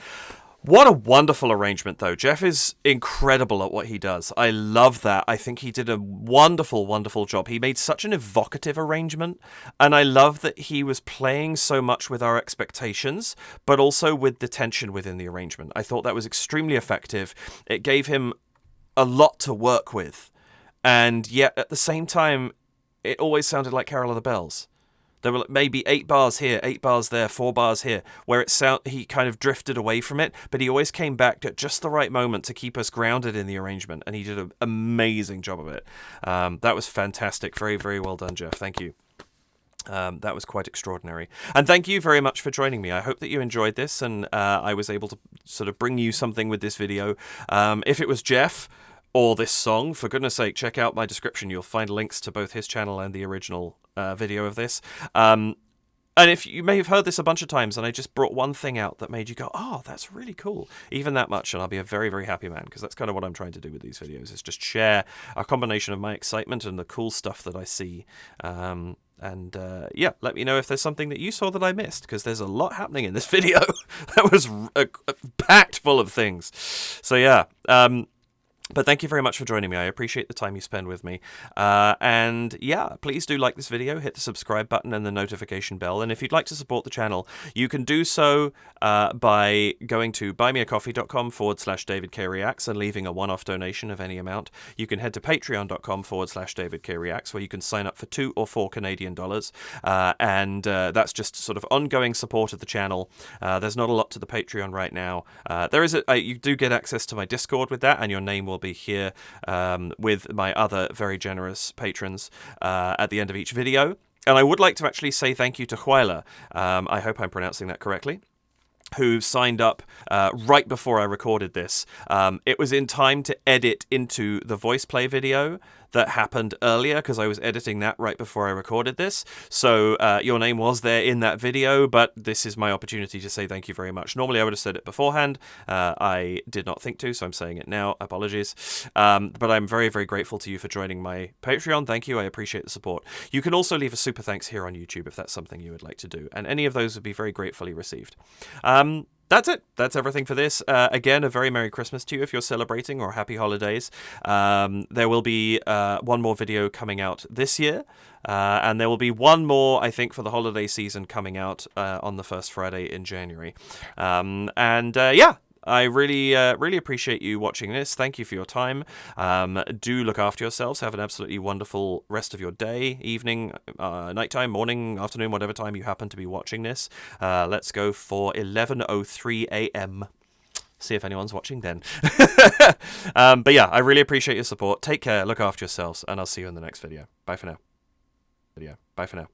What a wonderful arrangement, though. Geoff is incredible at what he does. I love that. I think he did a wonderful, wonderful job. He made such an evocative arrangement, and I love that he was playing so much with our expectations, but also with the tension within the arrangement. I thought that was extremely effective. It gave him a lot to work with, and yet at the same time, it always sounded like Carol of the Bells. There were maybe 8 bars here, 8 bars there, 4 bars here, where he kind of drifted away from it, but he always came back at just the right moment to keep us grounded in the arrangement, and he did an amazing job of it. That was fantastic. Very, very well done, Geoff. Thank you. That was quite extraordinary. And thank you very much for joining me. I hope that you enjoyed this, and I was able to sort of bring you something with this video. If it was Geoff or this song, for goodness sake, check out my description. You'll find links to both his channel and the original video of this. And if you may have heard this a bunch of times and I just brought one thing out that made you go, oh, that's really cool, even that much, and I'll be a very, very happy man, because that's kind of what I'm trying to do with these videos, is just share a combination of my excitement and the cool stuff that I see. Yeah, let me know if there's something that you saw that I missed, because there's a lot happening in this video that was packed full of things. So yeah, But thank you very much for joining me. I appreciate the time you spend with me. And yeah, please do like this video, hit the subscribe button and the notification bell. And if you'd like to support the channel, you can do so by going to buymeacoffee.com/DavidKReacts and leaving a one-off donation of any amount. You can head to patreon.com/DavidKReacts, where you can sign up for $2 or $4 Canadian. And that's just sort of ongoing support of the channel. There's not a lot to the Patreon right now. You do get access to my Discord with that, and your name will be here with my other very generous patrons at the end of each video. And I would like to actually say thank you to Huila. I hope I'm pronouncing that correctly, who signed up right before I recorded this. It was in time to edit into the voice play video that happened earlier, because I was editing that right before I recorded this. So your name was there in that video, but this is my opportunity to say thank you very much. Normally I would have said it beforehand. I did not think to, so I'm saying it now. Apologies. But I'm very, very grateful to you for joining my Patreon. Thank you. I appreciate the support. You can also leave a super thanks here on YouTube if that's something you would like to do, and any of those would be very gratefully received. That's it. That's everything for this. Again, a very Merry Christmas to you if you're celebrating, or Happy Holidays. There will be one more video coming out this year, and there will be one more, I think, for the holiday season coming out on the first Friday in January. Yeah. I really appreciate you watching this. Thank you for your time. Do look after yourselves. Have an absolutely wonderful rest of your day, evening, nighttime, morning, afternoon, whatever time you happen to be watching this. Let's go for 11:03 a.m. See if anyone's watching then. But yeah, I really appreciate your support. Take care, look after yourselves, and I'll see you in the next video. Bye for now. Bye for now.